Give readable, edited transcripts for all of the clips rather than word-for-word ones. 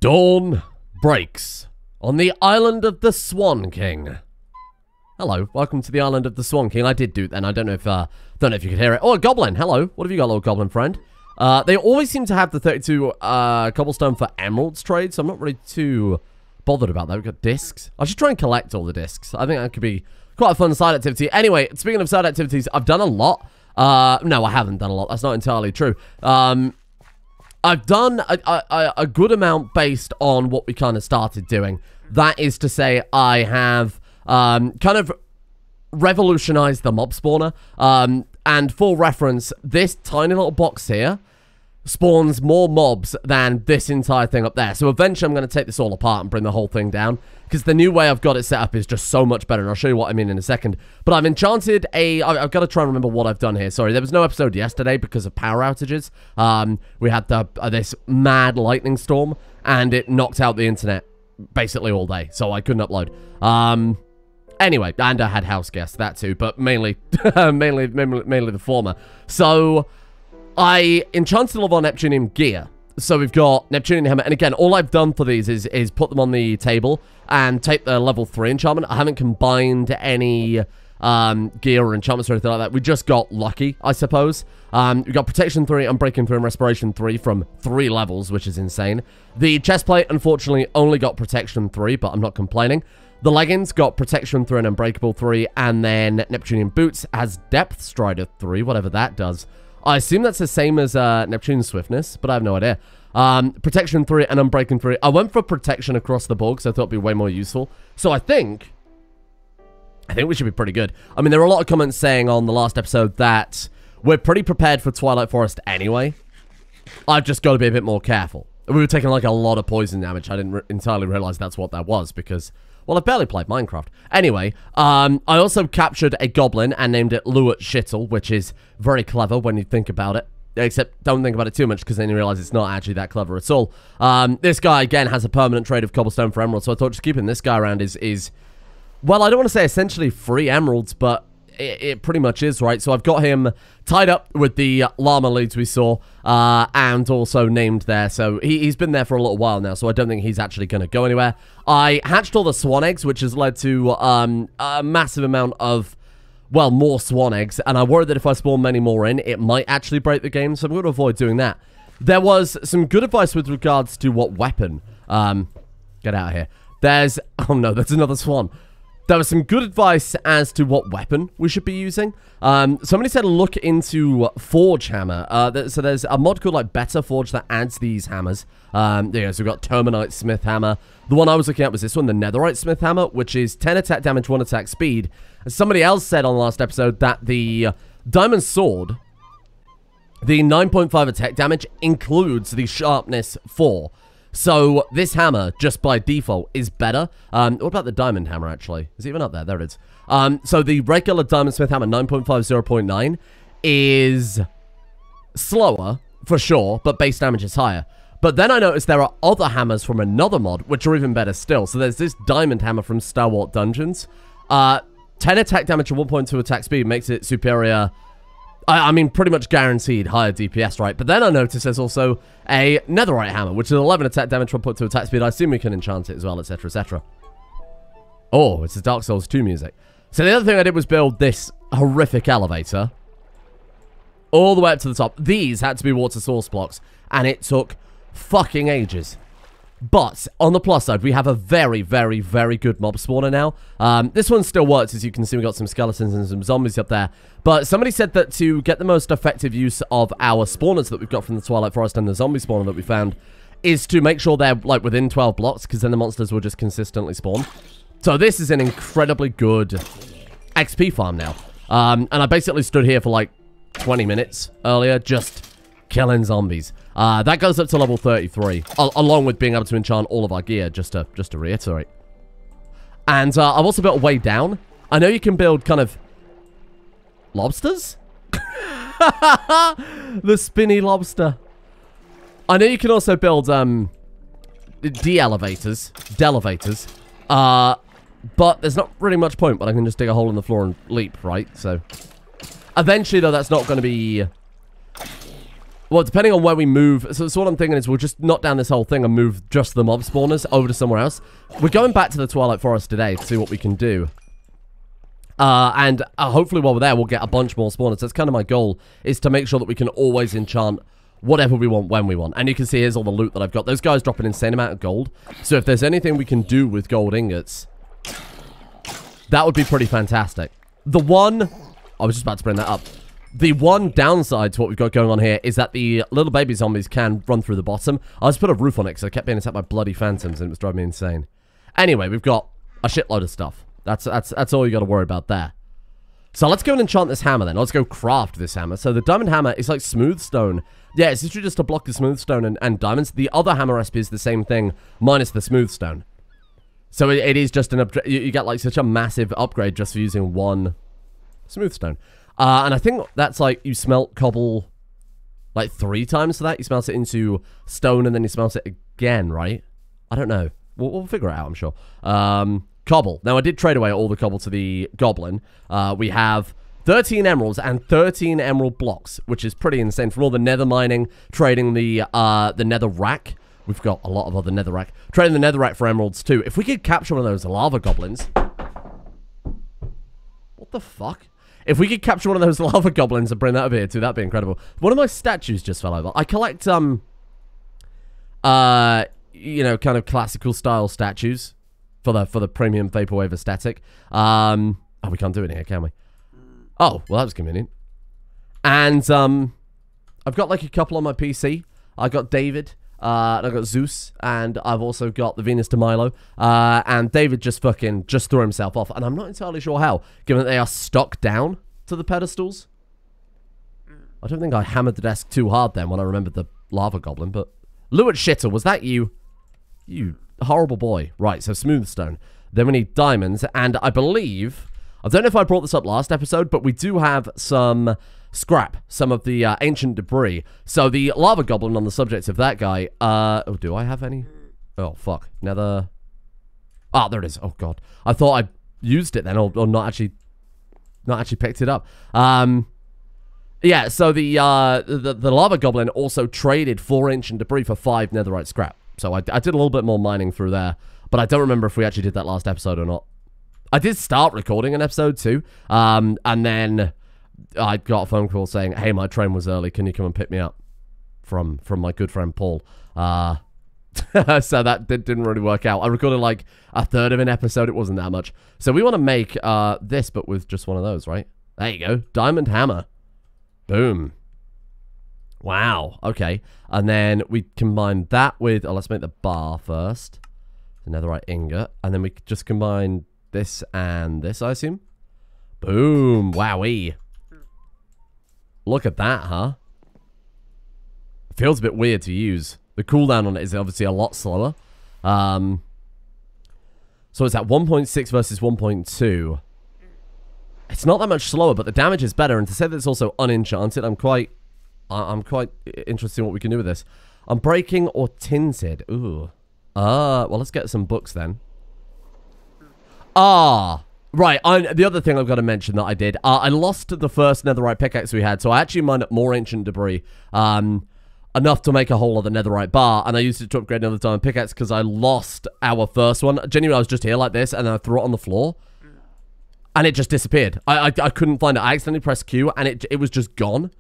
Dawn breaks on the island of the Swan King. Hello, welcome to the island of the Swan King. I did do it then. I don't know if you could hear it. Oh, a goblin. Hello. What have you got, little goblin friend? They always seem to have the 32 cobblestone for emeralds trade, so I'm not really too bothered about that. We've got discs. I'll just try and collect all the discs. I think that could be quite a fun side activity. Anyway, speaking of side activities, I've done a lot. No, I haven't done a lot. That's not entirely true. I've done a good amount based on what we kind of started doing. That is to say, I have kind of revolutionized the mob spawner. And for reference, this tiny little box here spawns more mobs than this entire thing up there. So eventually I'm going to take this all apart and bring the whole thing down, because the new way I've got it set up is just so much better, and I'll show you what I mean in a second. But I've enchanted I've got to try and remember what I've done here. Sorry, there was no episode yesterday because of power outages. We had this mad lightning storm, and it knocked out the internet basically all day, so I couldn't upload. Anyway, and I had house guests, that too, but mainly the former. So I enchanted all of our Neptunium gear. So we've got Neptunium hammer, and again, all I've done for these is put them on the table and take the level 3 enchantment. I haven't combined any gear or enchantments or anything like that. We just got lucky, I suppose. We got Protection 3, Unbreaking 3, and Respiration 3 from 3 levels, which is insane. The chestplate, unfortunately, only got Protection 3, but I'm not complaining. The leggings got Protection 3 and Unbreakable 3, and then Neptunian boots has Depth Strider 3, whatever that does. I assume that's the same as Neptune Swiftness, but I have no idea. Protection 3 and Unbreaking 3. I went for Protection across the board because I thought it'd be way more useful. So I think we should be pretty good. I mean, there were a lot of comments saying on the last episode that we're pretty prepared for Twilight Forest anyway. I've just got to be a bit more careful. We were taking like a lot of poison damage. I didn't entirely realize that's what that was because, well, I barely played Minecraft. Anyway, I also captured a goblin and named it Luat Shittle, which is very clever when you think about it. Except, don't think about it too much, because then you realize it's not actually that clever at all. This guy, again, has a permanent trade of cobblestone for emeralds, so I thought just keeping this guy around is well, I don't want to say essentially free emeralds, but it pretty much is, right? So I've got him tied up with the llama leads we saw, and also named there. So he's been there for a little while now, so I don't think he's actually going to go anywhere. I hatched all the swan eggs, which has led to a massive amount of, well, more swan eggs. And I worry that if I spawn many more in, it might actually break the game, so I'm going to avoid doing that. There was some good advice with regards to what weapon. Get out of here. There's, oh no, that's another swan. There was some good advice as to what weapon we should be using. Somebody said look into Forge Hammer. So there's a mod called like Better Forge that adds these hammers. So we've got Terminite Smith Hammer. The one I was looking at was this one, the Netherite Smith Hammer, which is 10 attack damage, 1 attack speed. And somebody else said on the last episode that the Diamond Sword, the 9.5 attack damage includes the Sharpness 4. So this hammer, just by default, is better. What about the diamond hammer, actually? Is it even up there? There it is. So the regular Diamond Smith hammer, 9.5, 0.9, is slower, for sure, but base damage is higher. But then I noticed there are other hammers from another mod, which are even better still. So there's this diamond hammer from Starwart Dungeons. 10 attack damage and 1.2 attack speed makes it superior. I mean, pretty much guaranteed higher DPS, right? But then I noticed there's also a Netherite hammer, which is 11 attack damage, 1.2 attack speed. I assume we can enchant it as well, etc., etc. Oh, it's the Dark Souls 2 music. So the other thing I did was build this horrific elevator all the way up to the top. These had to be water source blocks, and it took fucking ages. But on the plus side, we have a very, very, very good mob spawner now. This one still works, as you can see. We got some skeletons and some zombies up there. But somebody said that to get the most effective use of our spawners that we've got from the Twilight Forest and the zombie spawner that we found is to make sure they're like within 12 blocks, because then the monsters will just consistently spawn. So this is an incredibly good XP farm now. And I basically stood here for like 20 minutes earlier, just killing zombies. That goes up to level 33, along with being able to enchant all of our gear, just to reiterate. And I've also built a way down. I know you can build kind of lobsters? The spinny lobster. I know you can also build de-elevators, but there's not really much point, but I can just dig a hole in the floor and leap, right? So eventually, though, that's not going to be Well, depending on where we move. So what I'm thinking is we'll just knock down this whole thing and move just the mob spawners over to somewhere else. We're going back to the Twilight Forest today to see what we can do. And hopefully while we're there, we'll get a bunch more spawners. That's kind of my goal, is to make sure that we can always enchant whatever we want when we want. And you can see here's all the loot that I've got. Those guys drop an insane amount of gold. So if there's anything we can do with gold ingots, that would be pretty fantastic. The one... I was just about to bring that up. The one downside to what we've got going on here is that the little baby zombies can run through the bottom. I just put a roof on it because I kept being attacked by bloody phantoms and it was driving me insane. Anyway, we've got a shitload of stuff. That's all you got to worry about there. So let's go and enchant this hammer then. Let's go craft this hammer. So the diamond hammer is like smooth stone. Yeah, it's literally just to block the smooth stone and diamonds. The other hammer recipe is the same thing, minus the smooth stone. So it is just an upgrade. You get like such a massive upgrade just for using one smooth stone. And I think that's like you smelt cobble like 3 times for that. You smelt it into stone and then you smelt it again, right? I don't know. We'll figure it out, I'm sure. Cobble. Now, I did trade away all the cobble to the goblin. We have 13 emeralds and 13 emerald blocks, which is pretty insane. From all the nether mining, trading the nether rack. We've got a lot of other nether rack. Trading the nether rack for emeralds, too. If we could capture one of those lava goblins... What the fuck? If we could capture one of those lava goblins and bring that over here, too, that'd be incredible. One of my statues just fell over. I collect, you know, kind of classical style statues for the premium vaporwave aesthetic. Oh, we can't do it here, can we? Oh, well, that was convenient. And, I've got, like, a couple on my PC. I got David, and I got Zeus, and I've also got the Venus de Milo. And David just threw himself off. And I'm not entirely sure how, given that they are stuck down to the pedestals. I don't think I hammered the desk too hard then when I remembered the lava goblin, but... Lewis Shitter, was that you? You horrible boy. Right, so smooth stone. Then we need diamonds, and I believe... I don't know if I brought this up last episode, but we do have some scrap, some of the ancient debris. So the lava goblin, on the subject of that guy, oh, do I have any? Oh, fuck. Nether... Ah, there it is. Oh, God. I thought I used it then, or not actually picked it up. Yeah, so the lava goblin also traded 4 ancient debris for 5 netherite scrap. So I did a little bit more mining through there, but I don't remember if we actually did that last episode or not. I did start recording an episode too, and then I got a phone call saying, "Hey, my train was early. Can you come and pick me up?" From my good friend Paul. So that didn't really work out. I recorded like a third of an episode. It wasn't that much. So we want to make this, but with just one of those, right? There you go. Diamond hammer. Boom. Wow. Okay. And then we combine that with... Oh, let's make the bar first. The netherite ingot. And then we just combine this and this, I assume. Boom. Wowee. Look at that, huh? It feels a bit weird to use. The cooldown on it is obviously a lot slower. So it's at 1.6 versus 1.2. It's not that much slower, but the damage is better. And to say that it's also unenchanted, I'm quite interested in what we can do with this. Unbreaking or tinted? Ooh. Well, let's get some books then. Right. The other thing I've got to mention that I did, I lost the first netherite pickaxe we had, so I actually mined up more ancient debris. Enough to make a whole other netherite bar, and I used it to upgrade another diamond pickaxe because I lost our first one. Genuinely, I was just here like this, and then I threw it on the floor, and it just disappeared. I couldn't find it. I accidentally pressed Q, and it was just gone,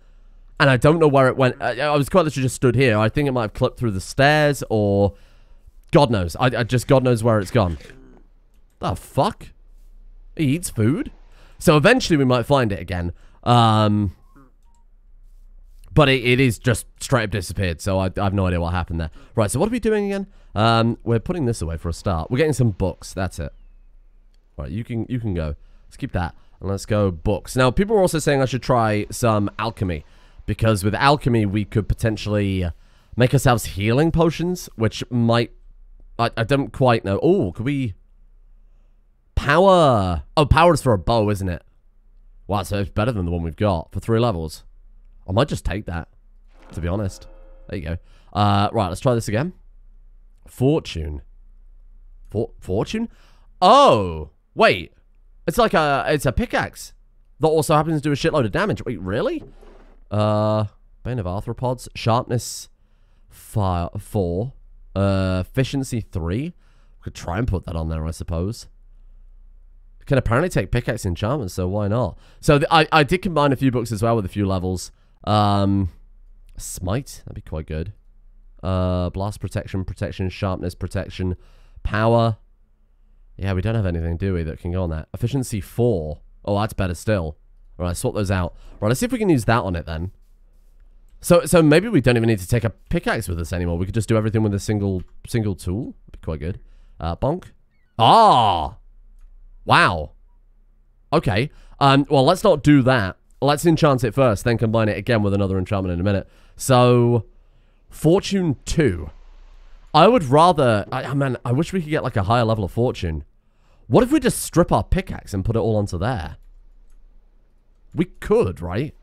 and I don't know where it went. I was quite literally just stood here. I think it might have clipped through the stairs, or God knows. God knows where it's gone. The fuck? He eats food? So eventually we might find it again. But it is just straight up disappeared, so I have no idea what happened there. Right, so what are we doing again? We're putting this away for a start. We're getting some books, that's it. Right, you can go. Let's keep that, and let's go books. Now, people are also saying I should try some alchemy, because with alchemy, we could potentially make ourselves healing potions, which might... I don't quite know. Oh, could we... Power! Oh, power is for a bow, isn't it? Wow, so it's better than the one we've got for 3 levels. I might just take that, to be honest. There you go. Right, let's try this again. Fortune. Fortune? Oh! Wait. It's like it's a pickaxe that also happens to do a shitload of damage. Wait, really? Bane of Arthropods. Sharpness 4. Efficiency 3. We could try and put that on there, I suppose. It can apparently take pickaxe enchantments, so why not? So I did combine a few books as well with a few levels. Smite, that'd be quite good. Blast protection, sharpness protection, power. Yeah, we don't have anything, do we, that can go on that. Efficiency 4. Oh, that's better still. All right, swap those out. Right, let's see if we can use that on it then. So maybe we don't even need to take a pickaxe with us anymore. We could just do everything with a single tool. That'd be quite good. Bonk. Ah! Wow. Okay. Well, let's not do that. Let's enchant it first, then combine it again with another enchantment in a minute. So, Fortune 2. I would rather... man, I wish we could get like a higher level of Fortune. What if we just strip our pickaxe and put it all onto there? We could, right?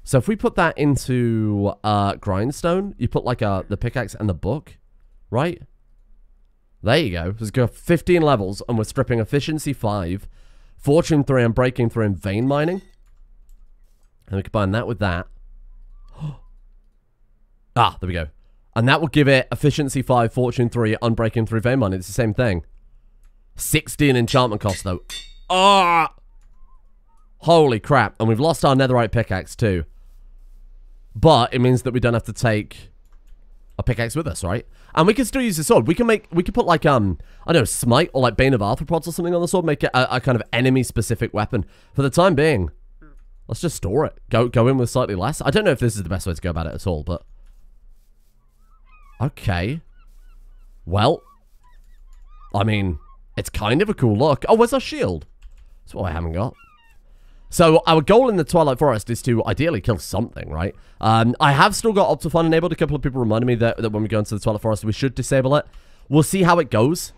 So if we put that into grindstone, you put like the pickaxe and the book, right? There you go. Let's go 15 levels, and we're stripping efficiency 5, fortune 3, and breaking 3 in vein mining. And we combine that with that. Ah, there we go. And that will give it efficiency 5, fortune 3, unbreaking 3, vein mining. It's the same thing. 16 enchantment cost, though. Ah! Holy crap. And we've lost our netherite pickaxe, too. But it means that we don't have to take a pickaxe with us, right? And we can still use the sword. We can put like, I don't know, smite or like Bane of Arthropods or something on the sword. Make it a kind of enemy-specific weapon. For the time being, let's just store it. Go in with slightly less. I don't know if this is the best way to go about it at all, but... Okay. Well, I mean, it's kind of a cool look. Oh, where's our shield? That's what I haven't got. So, our goal in the Twilight Forest is to ideally kill something, right? I have still got Optifine enabled. A couple of people reminded me that when we go into the Twilight Forest, we should disable it. We'll see how it goes.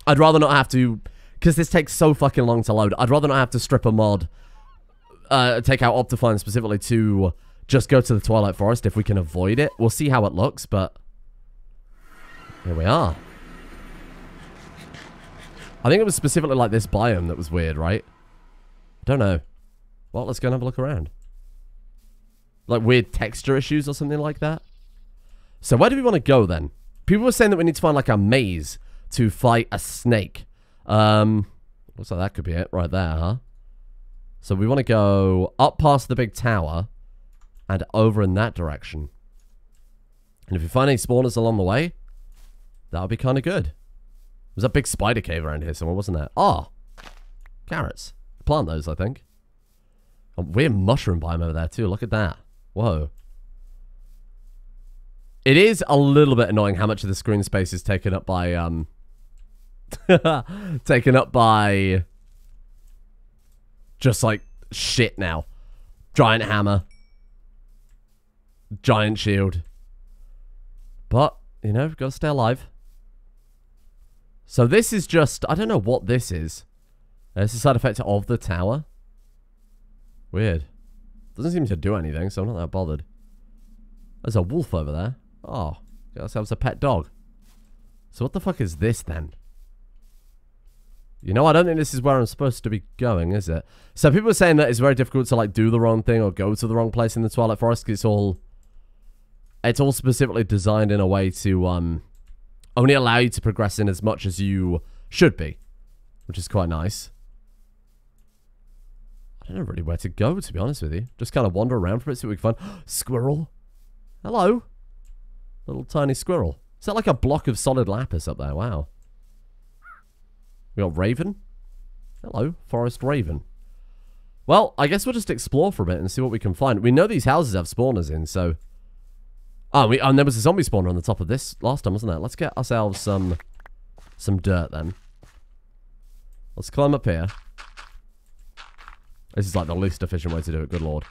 I'd rather not have to... Because this takes so fucking long to load. I'd rather not have to strip a mod, take out Optifine specifically to just go to the Twilight Forest if we can avoid it. We'll see how it looks, but... Here we are. I think it was specifically like this biome that was weird, right? I don't know. Well, let's go and have a look around. Like weird texture issues or something like that. So where do we want to go then? People were saying that we need to find like a maze to fight a snake. Looks like that could be it right there, huh? So we want to go up past the big tower and over in that direction. And if we find any spawners along the way, that would be kind of good. There's a big spider cave around here somewhere, wasn't there? Oh, carrots. Plant those, I think. A weird mushroom biome over there too. Look at that. Whoa. It is a little bit annoying how much of the screen space is taken up by taken up by just like shit now. Giant hammer. Giant shield. But, you know, we've got to stay alive. So this is just, I don't know what this is. It's a side effect of the tower. Weird. Doesn't seem to do anything, so I'm not that bothered. There's a wolf over there. Oh, got ourselves a pet dog. So what the fuck is this then? You know, I don't think this is where I'm supposed to be going, is it? So people are saying that it's very difficult to like do the wrong thing or go to the wrong place in the Twilight Forest because it's all specifically designed in a way to only allow you to progress in as much as you should be, which is quite nice. I don't know really where to go, to be honest with you. Just kind of wander around for it, see what we can find. Squirrel. Hello. Little tiny squirrel. Is that like a block of solid lapis up there? Wow. We got raven. Hello, forest raven. Well, I guess we'll just explore for a bit and see what we can find. We know these houses have spawners in, so... Oh, and there was a zombie spawner on the top of this last time, wasn't there? Let's get ourselves some dirt then. Let's climb up here. This is like the least efficient way to do it, good lord.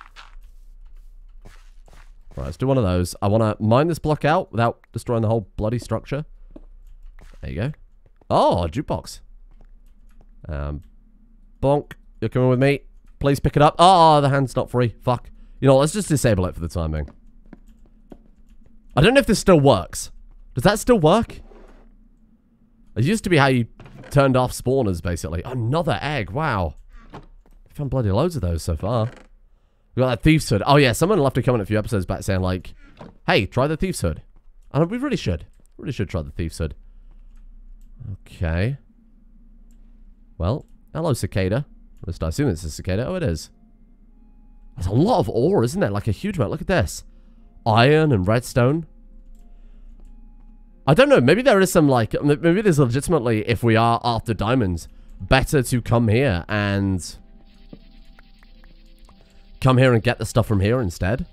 Right, let's do one of those. I want to mine this block out without destroying the whole bloody structure. There you go. Oh, a jukebox. Bonk. You're coming with me. Please pick it up. Oh, the hand's not free. Fuck. You know, let's just disable it for the time being. I don't know if this still works. Does that still work? It used to be how you turned off spawners, basically. Another egg. Wow. I found bloody loads of those so far. We got that Thief's Hood. Oh, yeah, someone left a comment a few episodes back saying, like, hey, try the Thief's Hood. And we really should. Really should try the Thief's Hood. Okay. Well, hello, cicada. At least I assume it's a cicada. Oh, it is. There's a lot of ore, isn't there? Like a huge amount. Look at this. Iron and redstone. I don't know. Maybe there is some, like... Maybe there's legitimately, if we are after diamonds, better to come here and... Come here and get the stuff from here instead.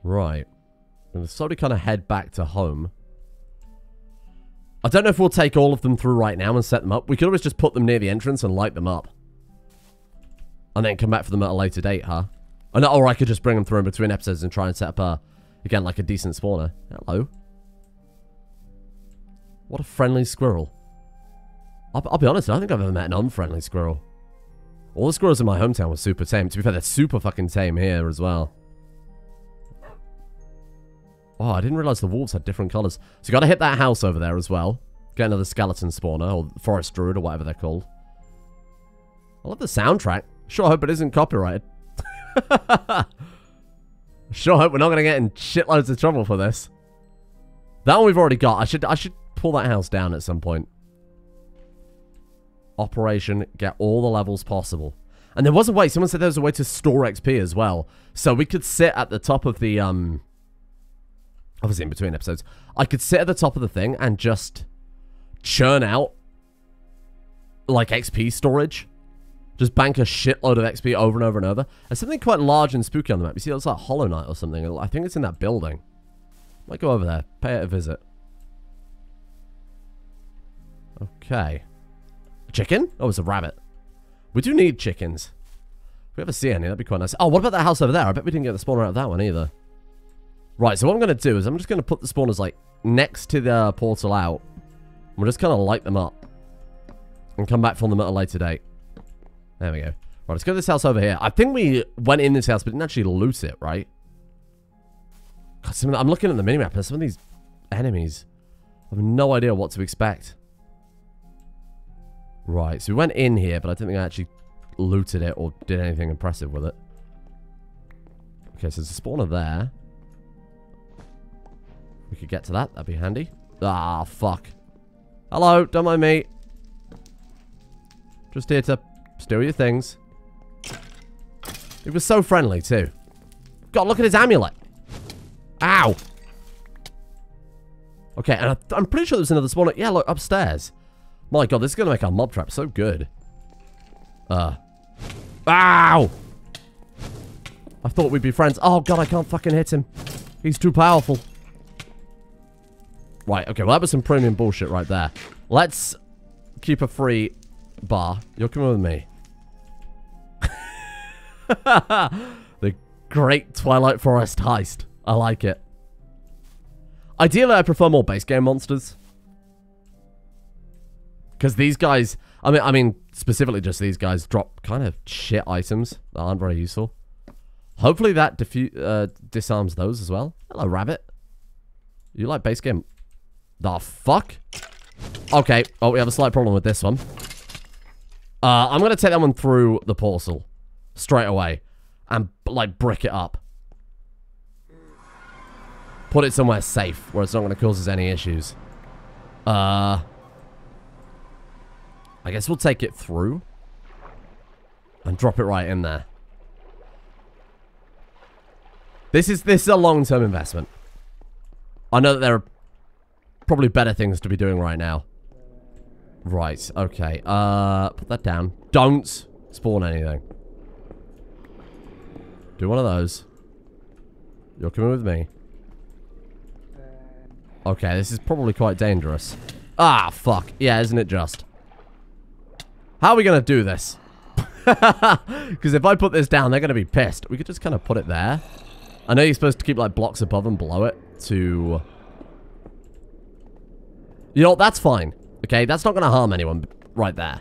Right. I'm going to slowly kind of head back to home. I don't know if we'll take all of them through right now and set them up. We could always just put them near the entrance and light them up. And then come back for them at a later date, huh? Or I could just bring them through in between episodes and try and set up a... Again, like a decent spawner. Hello. What a friendly squirrel. I'll be honest, I don't think I've ever met an unfriendly squirrel. All the squirrels in my hometown were super tame. To be fair, they're super fucking tame here as well. Oh, I didn't realize the wolves had different colors. So you gotta hit that house over there as well. Get another skeleton spawner, or forest druid, or whatever they're called. I love the soundtrack. Sure hope it isn't copyrighted. Sure hope we're not gonna get in shitloads of trouble for this. That one we've already got. I should pull that house down at some point. Operation, get all the levels possible. And there was a way, someone said there was a way to store XP as well. So we could sit at the top of the, obviously in between episodes, I could sit at the top of the thing and just churn out, like, XP storage. Just bank a shitload of XP over and over and over. There's something quite large and spooky on the map. You see, it's like Hollow Knight or something. I think it's in that building. Might go over there, pay it a visit. Okay. A chicken? Oh, it's a rabbit. We do need chickens. If we ever see any, that'd be quite nice. Oh, what about that house over there? I bet we didn't get the spawner out of that one either. Right, so what I'm going to do is I'm just going to put the spawners, like, next to the portal out. We'll just kind of light them up. And come back from them at a later date. There we go. Right, let's go to this house over here. I think we went in this house, but didn't actually loot it, right? God, I'm looking at the minimap, and some of these enemies, I have no idea what to expect. Right, so we went in here, but I don't think I actually looted it or did anything impressive with it. Okay, so there's a spawner there. We could get to that. That'd be handy. Ah, fuck. Hello, don't mind me. Just here to steal your things. He was so friendly, too. God, look at his amulet. Ow. Okay, and I'm pretty sure there's another spawner. Yeah, look, upstairs. My god, this is going to make our mob trap so good. Ow! I thought we'd be friends. Oh god, I can't fucking hit him. He's too powerful. Right, okay, well that was some premium bullshit right there. Let's keep a free bar. You're coming with me. The great Twilight Forest heist. I like it. Ideally, I prefer more base game monsters. Because these guys, I mean, specifically just these guys drop kind of shit items that aren't very useful. Hopefully that disarms those as well. Hello, rabbit. You like base game? The fuck? Okay. Oh, we have a slight problem with this one. I'm going to take that one through the portal straight away and, like, brick it up. Put it somewhere safe where it's not going to cause us any issues. I guess we'll take it through and drop it right in there. This is a long-term investment. I know that there are probably better things to be doing right now. Right, okay. Put that down. Don't spawn anything. Do one of those. You're coming with me. Okay, this is probably quite dangerous. Ah, fuck. Yeah, isn't it just? How are we going to do this? Because if I put this down, they're going to be pissed. We could just kind of put it there. I know you're supposed to keep, like, blocks above and below it to... You know, that's fine. Okay, that's not going to harm anyone right there.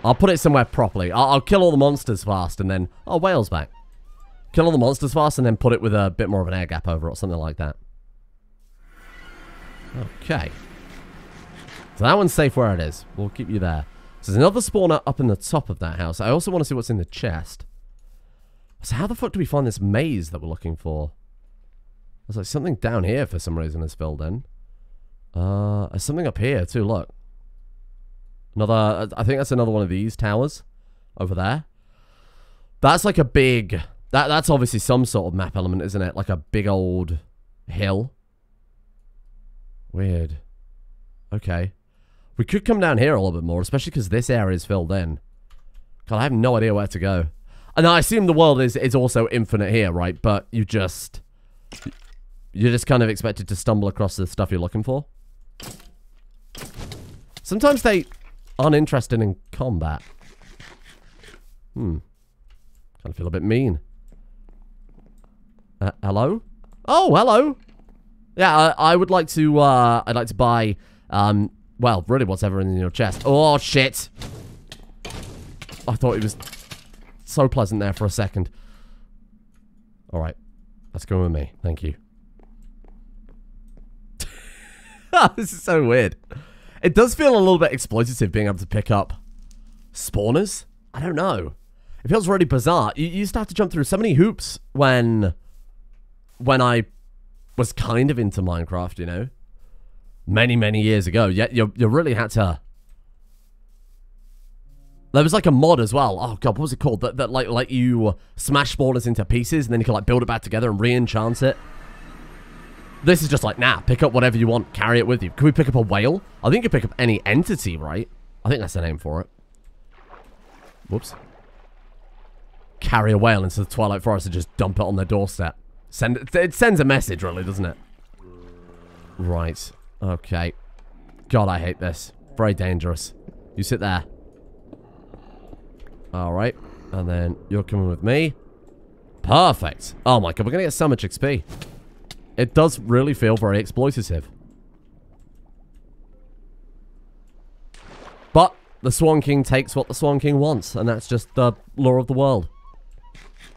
I'll put it somewhere properly. I'll kill all the monsters fast and then... Oh, whale's back. Kill all the monsters fast and then put it with a bit more of an air gap over it or something like that. Okay. So that one's safe where it is. We'll keep you there. So there's another spawner up in the top of that house. I also want to see what's in the chest. So how the fuck do we find this maze that we're looking for? There's like something down here for some reason is filled in. There's something up here too, look. Another, I think that's another one of these towers over there. That's like a big, that's obviously some sort of map element, isn't it? Like a big old hill. Weird. Okay. We could come down here a little bit more, especially because this area is filled in. God, I have no idea where to go. And I assume the world is also infinite here, right? But you're just kind of expected to stumble across the stuff you're looking for. Sometimes they aren't interested in combat. Kind of feel a bit mean. Hello? Oh, hello. Yeah, I would like to, I'd like to buy, well, really whatever in your chest. Oh, shit. I thought it was so pleasant there for a second. Alright. Let's go with me. Thank you. This is so weird. It does feel a little bit exploitative being able to pick up spawners. I don't know. It feels really bizarre. You used to have to jump through so many hoops when I was kind of into Minecraft, you know? Many, many years ago. Yet you really had to... There was like a mod as well. Oh god, what was it called? That like you smash spawners into pieces and then you can like build it back together and re-enchant it. This is just like, nah, pick up whatever you want, carry it with you. Can we pick up a whale? I think you pick up any entity, right? I think that's the name for it. Whoops. Carry a whale into the Twilight Forest and just dump it on their doorstep. It sends a message, really, doesn't it? Right. Okay. God, I hate this. Very dangerous. You sit there. Alright. And then you're coming with me. Perfect. Oh my god, we're going to get so much XP. It does really feel very exploitative. But the Swan King takes what the Swan King wants, and that's just the law of the world.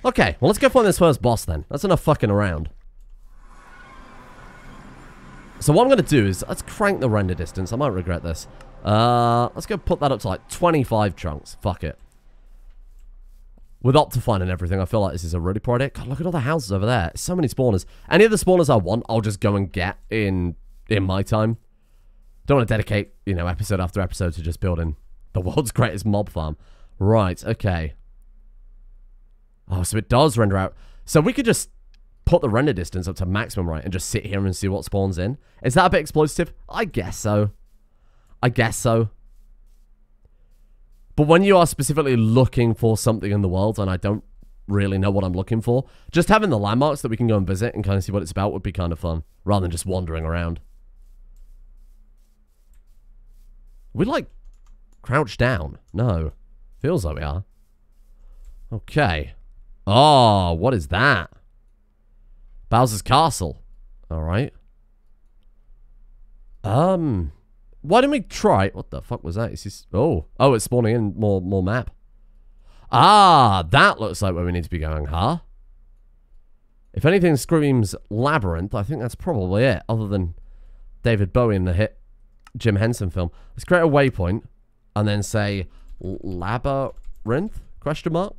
Okay, well, let's go find this first boss then. That's enough fucking around. So what I'm going to do is, let's crank the render distance. I might regret this. Let's go put that up to like 25 chunks. Fuck it. With Optifine and everything, I feel like this is a really poor idea. God, look at all the houses over there. So many spawners. Any of the spawners I want, I'll just go and get in my time. Don't want to dedicate, you know, episode after episode to just building the world's greatest mob farm. Right, okay. Oh, so it does render out. So we could just put the render distance up to maximum, right, and just sit here and see what spawns in. Is that a bit exploitative? I guess so. I guess so. But when you are specifically looking for something in the world, and I don't really know what I'm looking for, just having the landmarks that we can go and visit and kind of see what it's about would be kind of fun, rather than just wandering around. We like crouch down? No. Feels like we are. Okay. Oh, what is that? Bowser's Castle. Alright. Why didn't we try... What the fuck was that? Is this... Oh, it's spawning in more map. Ah, that looks like where we need to be going, huh? If anything screams Labyrinth, I think that's probably it, other than David Bowie in the hit Jim Henson film. Let's create a waypoint and then say Labyrinth? Question mark?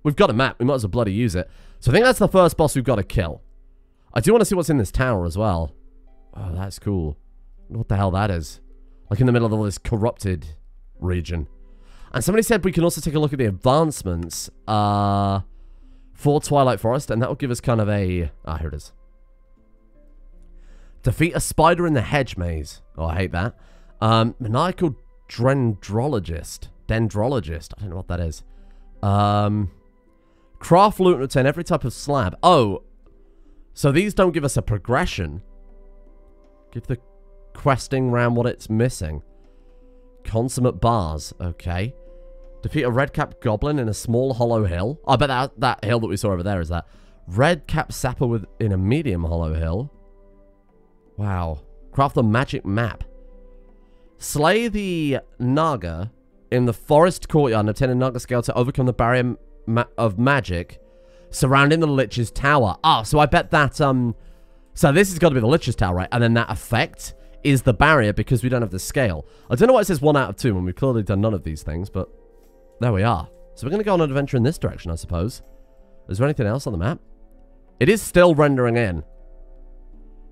We've got a map. We might as well bloody use it. So I think that's the first boss we've got to kill. I do want to see what's in this tower as well. Oh, that's cool. What the hell that is. Like in the middle of all this corrupted region. And somebody said we can also take a look at the advancements for Twilight Forest. And that will give us kind of a... Ah, here it is. Defeat a spider in the hedge maze. Oh, I hate that. Maniacal dendrologist. Dendrologist. I don't know what that is. Craft loot and obtain every type of slab. Oh. So these don't give us a progression. Give the questing round what it's missing. Consummate bars. Okay. Defeat a red-capped goblin in a small hollow hill. I bet that hill that we saw over there is that. Red-capped sapper in a medium hollow hill. Wow. Craft a magic map. Slay the Naga in the forest courtyard and obtain a Naga scale to overcome the barrier of magic surrounding the Lich's Tower. Ah, so I bet that, so this has got to be the Lich's Tower, right? And then that effect is the barrier because we don't have the scale. I don't know why it says 1 out of 2 when we've clearly done none of these things, but there we are. So we're going to go on an adventure in this direction, I suppose. Is there anything else on the map? It is still rendering in.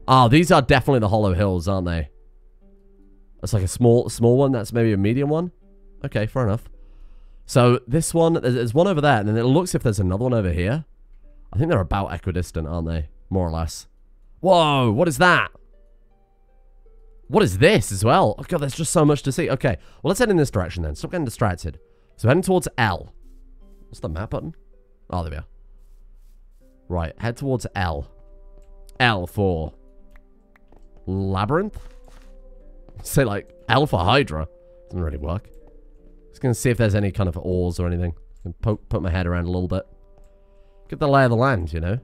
Oh, these are definitely the hollow hills, aren't they? That's like a small one. That's maybe a medium one. Okay, fair enough. So this one, there's one over there, and then it looks if there's another one over here. I think they're about equidistant, aren't they? More or less. Whoa, what is that? What is this as well? Oh god, there's just so much to see. Okay, well let's head in this direction then. Stop getting distracted. So heading towards L. What's the map button? Oh, there we are. Right, head towards L. L for Labyrinth? Say like L for Hydra. Doesn't really work. Just gonna see if there's any kind of ores or anything. Put my head around a little bit. Get the lay of the land, you know.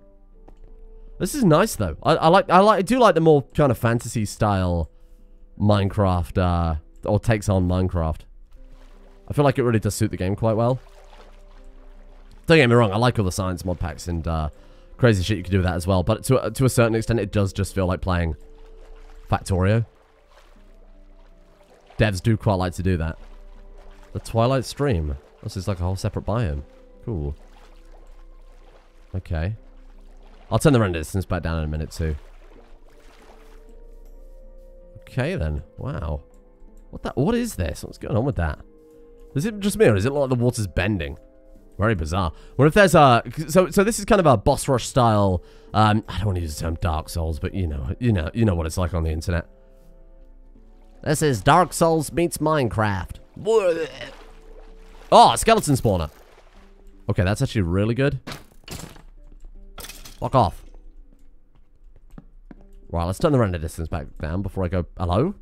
This is nice though. I do like the more kind of fantasy style Minecraft or takes on Minecraft. I feel like it really does suit the game quite well. Don't get me wrong, I like all the science mod packs and crazy shit you can do with that as well, but to a certain extent it does just feel like playing Factorio. Devs do quite like to do that. The Twilight Stream. This is like a whole separate biome. Cool. Okay. I'll turn the render distance back down in a minute too. Okay then. Wow. What is this? What's going on with that? Is it just me or is it like the water's bending? Very bizarre. What if there's a... So this is kind of a boss rush style... I don't want to use the term Dark Souls, but you know what it's like on the internet. This is Dark Souls meets Minecraft. Oh, a skeleton spawner. Okay, that's actually really good. Fuck off. Right, let's turn the render distance back down before I go... Hello?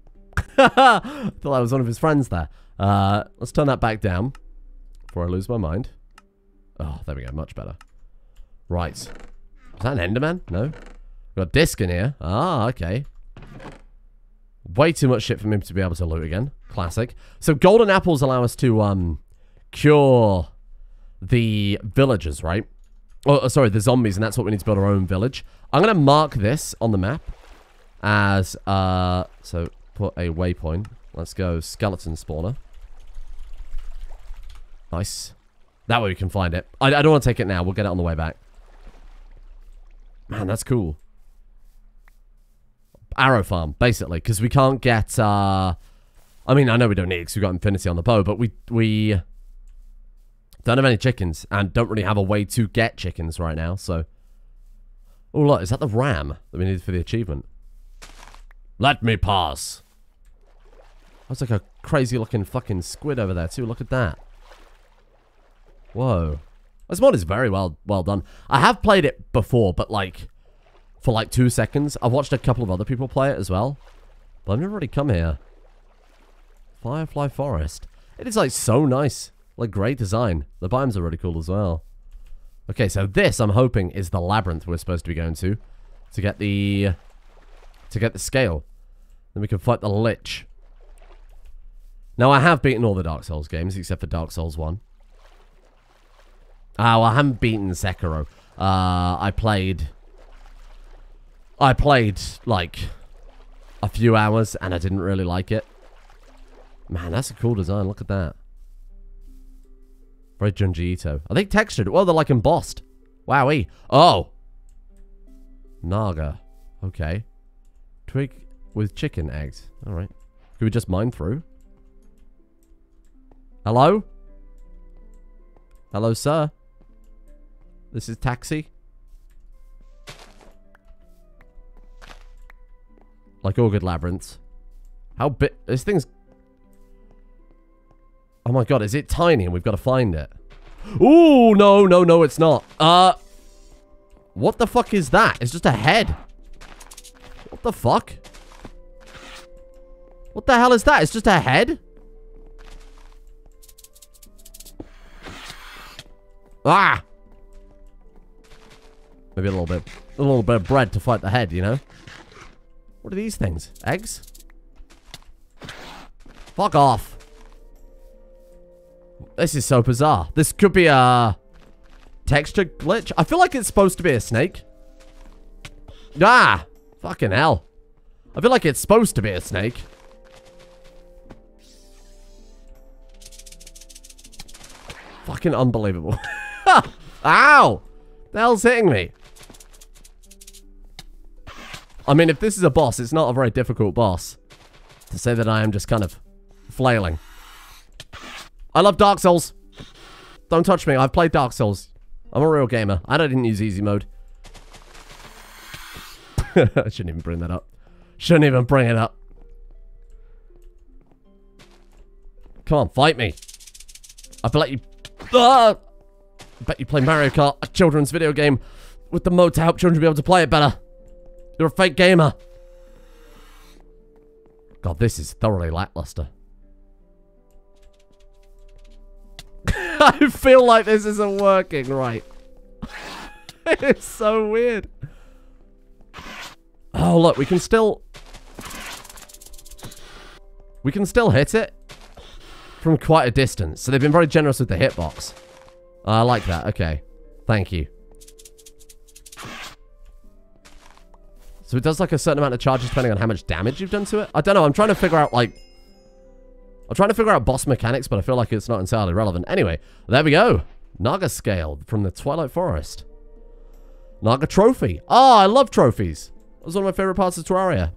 Thought I was one of his friends there. Let's turn that back down before I lose my mind. Oh, there we go. Much better. Right. Is that an Enderman? No? We've got a disc in here. Ah, okay. Way too much shit for me to be able to loot again. Classic. So golden apples allow us to cure the villagers, right? Oh, sorry, the zombies, and that's what we need to build our own village. I'm going to mark this on the map as, so put a waypoint. Let's go skeleton spawner. Nice. That way we can find it. I don't want to take it now. We'll get it on the way back. Man, that's cool. Arrow farm, basically, because we can't get, I mean, I know we don't need it because we've got infinity on the bow, but we don't have any chickens and don't really have a way to get chickens right now, so. Oh, look, is that the ram that we needed for the achievement? Let me pass. That's like a crazy looking fucking squid over there too. Look at that. Whoa. This mod is very well done. I have played it before, but like, for like 2 seconds. I've watched a couple of other people play it as well, but I've never really come here. Firefly Forest. It is like so nice. Like great design. The biomes are really cool as well. Okay, so this I'm hoping is the labyrinth we're supposed to be going to get the scale. Then we can fight the Lich. Now I have beaten all the Dark Souls games except for Dark Souls 1. Oh, I haven't beaten Sekiro. I played like a few hours and I didn't really like it. Man, that's a cool design. Look at that. Very Junji Ito. Are they textured? Well, they're like embossed. Wowee. Oh. Naga. Okay. Twig with chicken eggs. Alright. Can we just mine through? Hello? Hello, sir. This is taxi. Like all good labyrinths. How big... This thing's... Oh my god, is it tiny and we've got to find it? Ooh, no, it's not. What the fuck is that? It's just a head. What the fuck? What the hell is that? It's just a head? Ah! Maybe a little bit of bread to fight the head, you know? What are these things? Eggs? Fuck off. This is so bizarre. This could be a texture glitch. I feel like it's supposed to be a snake. Ah! Fucking hell. I feel like it's supposed to be a snake. Fucking unbelievable. Ow! The hell's hitting me? I mean, if this is a boss, it's not a very difficult boss. To say that I am just kind of flailing. I love Dark Souls. Don't touch me. I've played Dark Souls. I'm a real gamer. I didn't use easy mode. I shouldn't even bring that up. Shouldn't even bring it up. Come on, fight me. I bet you... I bet you play Mario Kart, a children's video game, with the mode to help children be able to play it better. You're a fake gamer. God, this is thoroughly lackluster. I feel like this isn't working right. It's so weird. Oh, look, we can still hit it from quite a distance. So they've been very generous with the hitbox. I like that. Okay. Thank you. So it does like a certain amount of charges depending on how much damage you've done to it. I don't know. I'm trying to figure out like... I'm trying to figure out boss mechanics, but I feel like it's not entirely relevant. Anyway, there we go. Naga scale from the Twilight Forest. Naga trophy. Oh, I love trophies. That was one of my favorite parts of Terraria.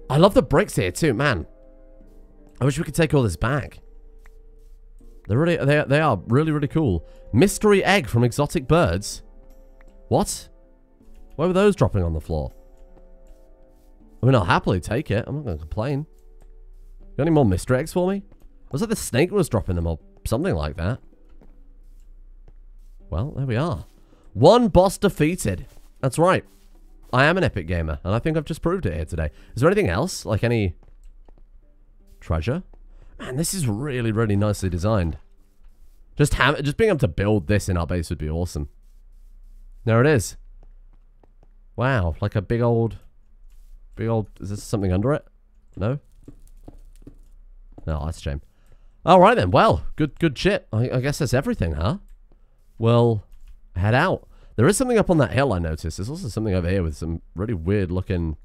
I love the bricks here too, man. I wish we could take all this back. They are really, really cool. Mystery egg from exotic birds. What? Why were those dropping on the floor? I mean, I'll happily take it. I'm not going to complain. Got any more mystery eggs for me? Was it the snake was dropping them or something like that? Well, there we are. One boss defeated. That's right. I am an epic gamer, and I think I've just proved it here today. Is there anything else? Like any treasure? Man, this is really, really nicely designed. Just being able to build this in our base would be awesome. There it is. Wow, like a big old... Is this something under it? No? No, that's a shame. Alright then, well, good shit. I guess that's everything, huh? Well, head out. There is something up on that hill I noticed. There's also something over here with some really weird looking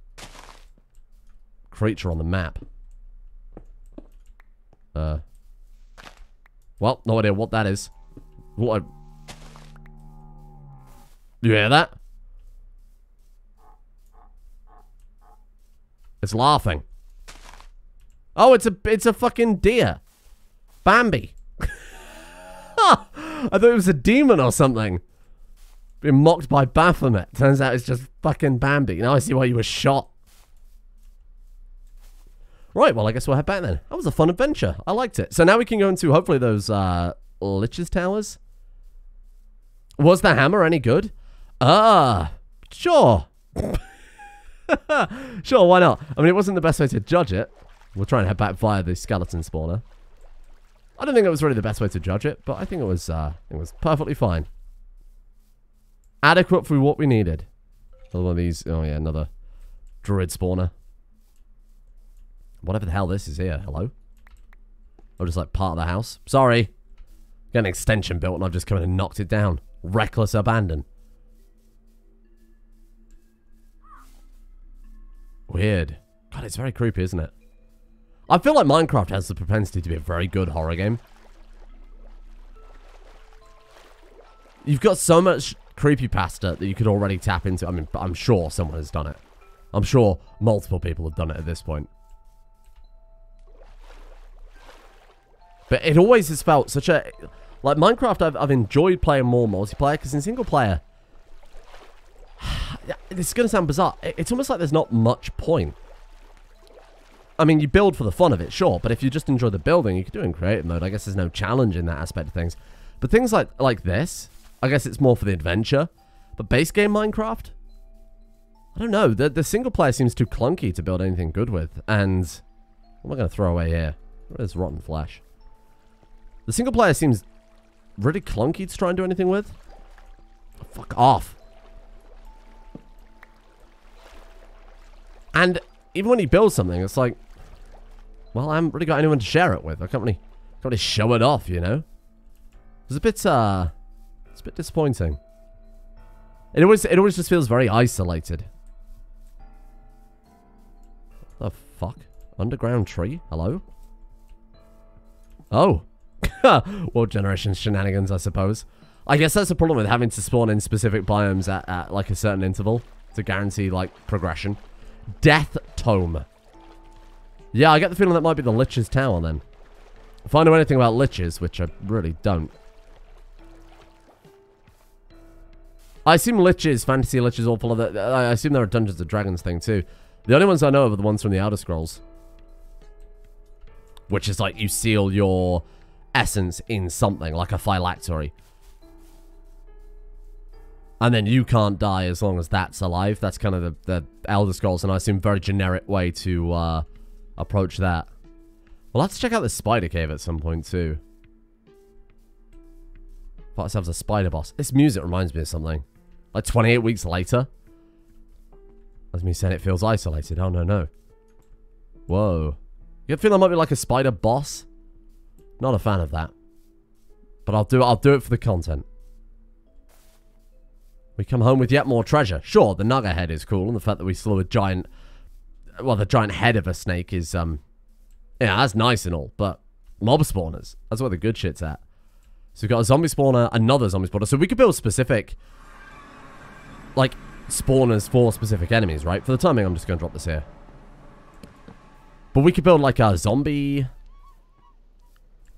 creature on the map. Well, no idea what that is. What? You hear that? It's laughing. Oh, it's a fucking deer. Bambi. I thought it was a demon or something. Being mocked by Baphomet. Turns out it's just fucking Bambi. Now I see why you were shot. Right, well, I guess we'll head back then. That was a fun adventure. I liked it. So now we can go into, hopefully, those Lich's Towers. Was the hammer any good? Sure. Sure, why not? I mean, it wasn't the best way to judge it. We'll try and head back via the skeleton spawner. I don't think it was really the best way to judge it, but I think it was perfectly fine. Adequate for what we needed. Another one of these. Oh, yeah, another Druid Spawner. Whatever the hell this is here. Hello? Oh, just like part of the house. Sorry. Got an extension built and I've just come in and knocked it down. Reckless abandon. Weird. God, it's very creepy, isn't it? I feel like Minecraft has the propensity to be a very good horror game. You've got so much creepypasta that you could already tap into. I mean, I'm sure someone has done it. I'm sure multiple people have done it at this point. But it always has felt such a... Like, Minecraft, I've enjoyed playing more multiplayer, because in single player... This is going to sound bizarre. It's almost like there's not much point. I mean, you build for the fun of it, sure, but if you just enjoy the building, you can do it in creative mode. I guess there's no challenge in that aspect of things. But things like this, I guess it's more for the adventure. But base game Minecraft? I don't know. The single player seems too clunky to build anything good with. And what am I going to throw away here? Where's rotten flesh? The single player seems really clunky to try and do anything with. Oh, fuck off. And even when you build something, it's like, well, I haven't really got anyone to share it with. I can't really show it off, you know? It's a bit disappointing. It always just feels very isolated. fuck? Underground tree? Hello? Oh. World generation shenanigans, I suppose. I guess that's the problem with having to spawn in specific biomes at like a certain interval to guarantee like progression. Death Tome. Yeah, I get the feeling that might be the Lich's Tower then. If I know anything about liches, which I really don't. I assume liches, fantasy liches, all full of that. I assume there are Dungeons and Dragons thing too. The only ones I know of are the ones from the Elder Scrolls. Which is like you seal your essence in something, like a phylactery. And then you can't die as long as that's alive. That's kind of the Elder Scrolls, and I assume very generic way to approach that. We'll have to check out the spider cave at some point too. Thought ourselves a spider boss. This music reminds me of something. Like 28 weeks later. As me saying it feels isolated. Oh, no. Whoa. You feel I might be like a spider boss? Not a fan of that. But I'll do it for the content. We come home with yet more treasure. Sure, the Naga head is cool, and the fact that we slew a giant... Well, the giant head of a snake is, yeah, that's nice and all, but mob spawners, that's where the good shit's at. So we've got a zombie spawner, another zombie spawner. So we could build specific, like, spawners for specific enemies, right? For the timing, I'm just going to drop this here. But we could build, like, a zombie...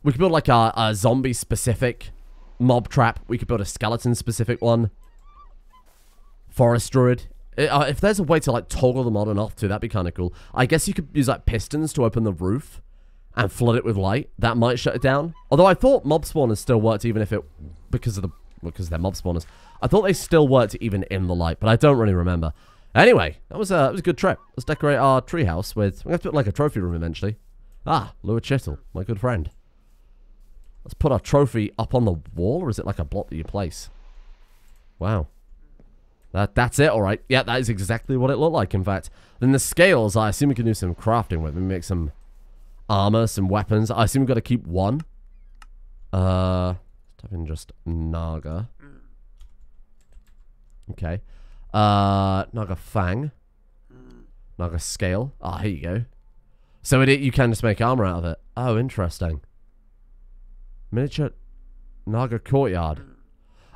We could build, like, a zombie-specific mob trap. We could build a skeleton-specific one. Forest druid. If there's a way to, like, toggle them on and off, too, that'd be kind of cool. I guess you could use, like, pistons to open the roof and flood it with light. That might shut it down. Although I thought mob spawners still worked even if it... Because they're mob spawners. I thought they still worked even in the light, but I don't really remember. Anyway, that was a good trip. Let's decorate our treehouse with... We're going to have to put, like, a trophy room eventually. Ah, Lua Chittle, my good friend. Let's put our trophy up on the wall, or is it like a block that you place? Wow. That's it, alright. Yeah, that is exactly what it looked like, in fact. Then the scales, I assume we can do some crafting with. Maybe make some armor, some weapons. I assume we've got to keep one. Type in just Naga. Okay. Naga Fang. Naga Scale. Ah, here you go. So you can just make armor out of it. Oh, interesting. Miniature Naga Courtyard.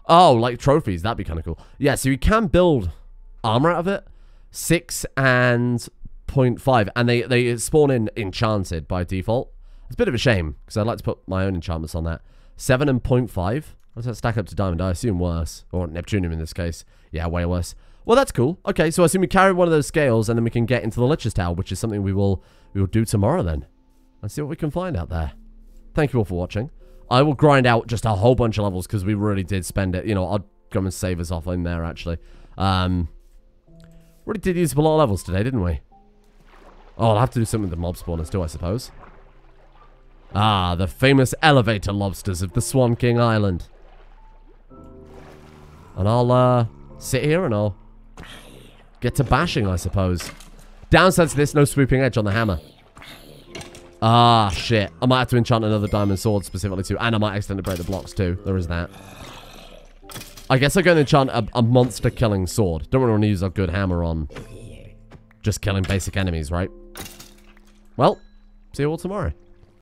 Oh, like trophies. That'd be kind of cool. Yeah, so you can build armor out of it. 6 and 0.5. And they spawn in enchanted by default. It's a bit of a shame, because I'd like to put my own enchantments on that. 7 and 0.5. How does that stack up to diamond? I assume worse. Or Neptunium in this case. Yeah, way worse. Well, that's cool. Okay, so I assume we carry one of those scales, and then we can get into the Lich's Tower, which is something we will do tomorrow then. Let's see what we can find out there. Thank you all for watching. I will grind out just a whole bunch of levels because we really did spend it. You know, I'll come and save us off in there, actually. Really did use up a lot of levels today, didn't we? Oh, I'll have to do something with the mob spawners too, I suppose. Ah, the famous elevator lobsters of the Swan King Island. And I'll sit here and I'll get to bashing, I suppose. Downside to this, no swooping edge on the hammer. Ah, shit. I might have to enchant another diamond sword specifically too. And I might accidentally break the blocks too. There is that. I guess I'm going to enchant a monster killing sword. Don't really want to use a good hammer on just killing basic enemies, right? Well, see you all tomorrow.